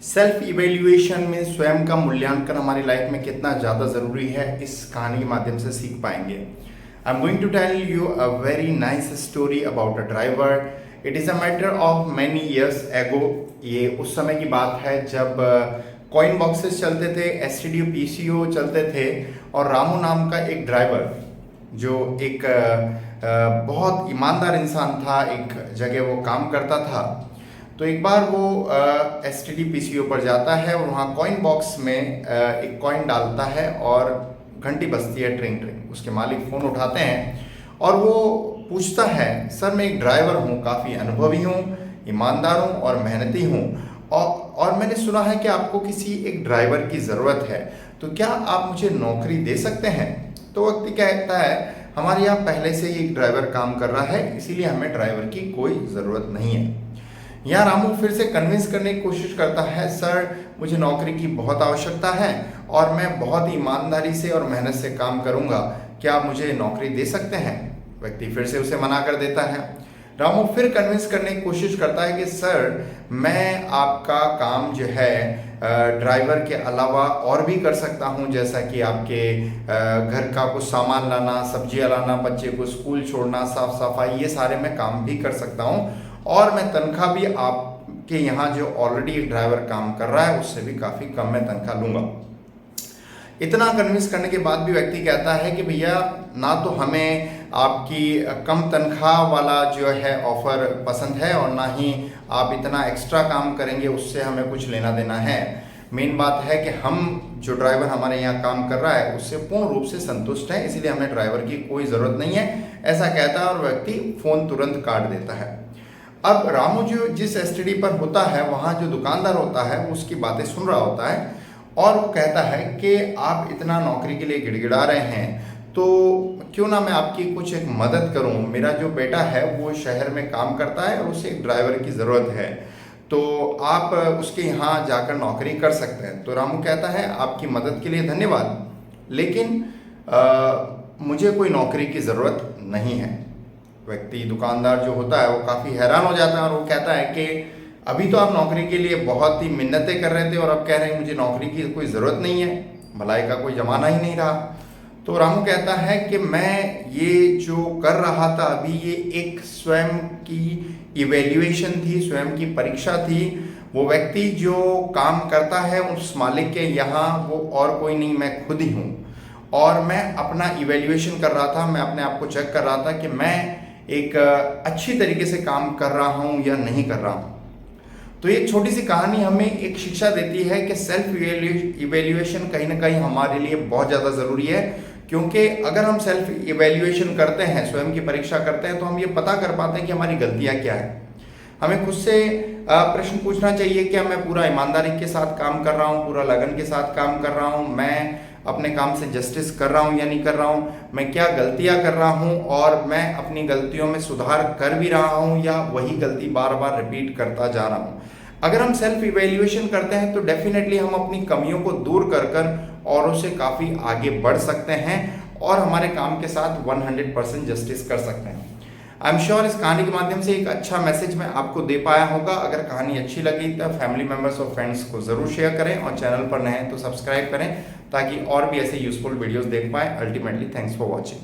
Self evaluation में स्वयं का मूल्यांकन हमारी लाइफ में कितना ज़्यादा ज़रूरी है, इस कहानी के माध्यम से सीख पाएंगे। I am going to tell you a very nice story about a driver. It is a matter of many years ago. ये उस समय की बात है जब कॉइन बॉक्सेस चलते थे, एसटीडी पीसीओ चलते थे, और रामू नाम का एक ड्राइवर जो एक बहुत ईमानदार इंसान था, एक जगह वो काम करता था। तो एक बार वो एसटीडी पीसीओ पर जाता है और वहाँ कॉइन बॉक्स में एक कॉइन डालता है और घंटी बजती है, ट्रिंग ट्रिंग। उसके मालिक फ़ोन उठाते हैं और वो पूछता है, सर मैं एक ड्राइवर हूँ, काफ़ी अनुभवी हूँ, ईमानदार हूँ और मेहनती हूँ, और मैंने सुना है कि आपको किसी एक ड्राइवर की ज़रूरत है, तो क्या आप मुझे नौकरी दे सकते हैं? तो व्यक्ति कहता है, हमारे यहाँ पहले से ही एक ड्राइवर काम कर रहा है, इसीलिए हमें ड्राइवर की कोई ज़रूरत नहीं है। यहाँ रामू फिर से कन्विंस करने की कोशिश करता है, सर मुझे नौकरी की बहुत आवश्यकता है और मैं बहुत ईमानदारी से और मेहनत से काम करूँगा, क्या आप मुझे नौकरी दे सकते हैं? व्यक्ति फिर से उसे मना कर देता है। रामू फिर कन्विंस करने की कोशिश करता है कि सर मैं आपका काम जो है ड्राइवर के अलावा और भी कर सकता हूं, जैसा कि आपके घर का कुछ सामान लाना, सब्जियां लाना, बच्चे को स्कूल छोड़ना, साफ सफाई, ये सारे मैं काम भी कर सकता हूं, और मैं तनख्वाह भी आपके यहाँ जो ऑलरेडी ड्राइवर काम कर रहा है उससे भी काफ़ी कम मैं तनख्वाह लूँगा। इतना कन्विंस करने के बाद भी व्यक्ति कहता है कि भैया ना तो हमें आपकी कम तनख्वाह वाला जो है ऑफर पसंद है, और ना ही आप इतना एक्स्ट्रा काम करेंगे उससे हमें कुछ लेना देना है। मेन बात है कि हम जो ड्राइवर हमारे यहाँ काम कर रहा है उससे पूर्ण रूप से संतुष्ट हैं, इसीलिए हमें ड्राइवर की कोई ज़रूरत नहीं है, ऐसा कहता है और व्यक्ति फ़ोन तुरंत काट देता है। अब रामू जो जिस एसटीडी पर होता है वहाँ जो दुकानदार होता है वो उसकी बातें सुन रहा होता है, और वो कहता है कि आप इतना नौकरी के लिए गिड़गिड़ा रहे हैं, तो क्यों ना मैं आपकी कुछ एक मदद करूं। मेरा जो बेटा है वो शहर में काम करता है और उसे एक ड्राइवर की ज़रूरत है, तो आप उसके यहाँ जाकर नौकरी कर सकते हैं। तो रामू कहता है, आपकी मदद के लिए धन्यवाद, लेकिन मुझे कोई नौकरी की ज़रूरत नहीं है। व्यक्ति दुकानदार जो होता है वो काफ़ी हैरान हो जाता है और वो कहता है कि अभी तो आप नौकरी के लिए बहुत ही मिन्नतें कर रहे थे और अब कह रहे हैं मुझे नौकरी की कोई ज़रूरत नहीं है, भलाई का कोई ज़माना ही नहीं रहा। तो रामू कहता है कि मैं ये जो कर रहा था अभी, ये एक स्वयं की इवेल्युएशन थी, स्वयं की परीक्षा थी। वो व्यक्ति जो काम करता है उस मालिक के यहाँ वो और कोई नहीं, मैं खुद ही हूँ, और मैं अपना इवेल्युएशन कर रहा था, मैं अपने आप को चेक कर रहा था कि मैं एक अच्छी तरीके से काम कर रहा हूँ या नहीं कर रहा हूँ। तो ये छोटी सी कहानी हमें एक शिक्षा देती है कि सेल्फ इवेल्युएशन कहीं ना कहीं हमारे लिए बहुत ज़्यादा ज़रूरी है, क्योंकि अगर हम सेल्फ इवेल्युएशन करते हैं, स्वयं की परीक्षा करते हैं, तो हम ये पता कर पाते हैं कि हमारी गलतियाँ क्या है। हमें खुद से प्रश्न पूछना चाहिए कि मैं पूरा ईमानदारी के साथ काम कर रहा हूँ, पूरा लगन के साथ काम कर रहा हूँ, मैं अपने काम से जस्टिस कर रहा हूँ या नहीं कर रहा हूँ, मैं क्या गलतियाँ कर रहा हूँ और मैं अपनी गलतियों में सुधार कर भी रहा हूँ या वही गलती बार बार रिपीट करता जा रहा हूँ। अगर हम सेल्फ इवेल्युएशन करते हैं तो डेफिनेटली हम अपनी कमियों को दूर कर कर औरों से काफ़ी आगे बढ़ सकते हैं और हमारे काम के साथ 100% जस्टिस कर सकते हैं। आई एम श्योर इस कहानी के माध्यम से एक अच्छा मैसेज मैं आपको दे पाया होगा। अगर कहानी अच्छी लगी तो फैमिली मेम्बर्स और फ्रेंड्स को ज़रूर शेयर करें, और चैनल पर नए हैं तो सब्सक्राइब करें ताकि और भी ऐसे यूजफुल वीडियोस देख पाएँ। Ultimately thanks for watching.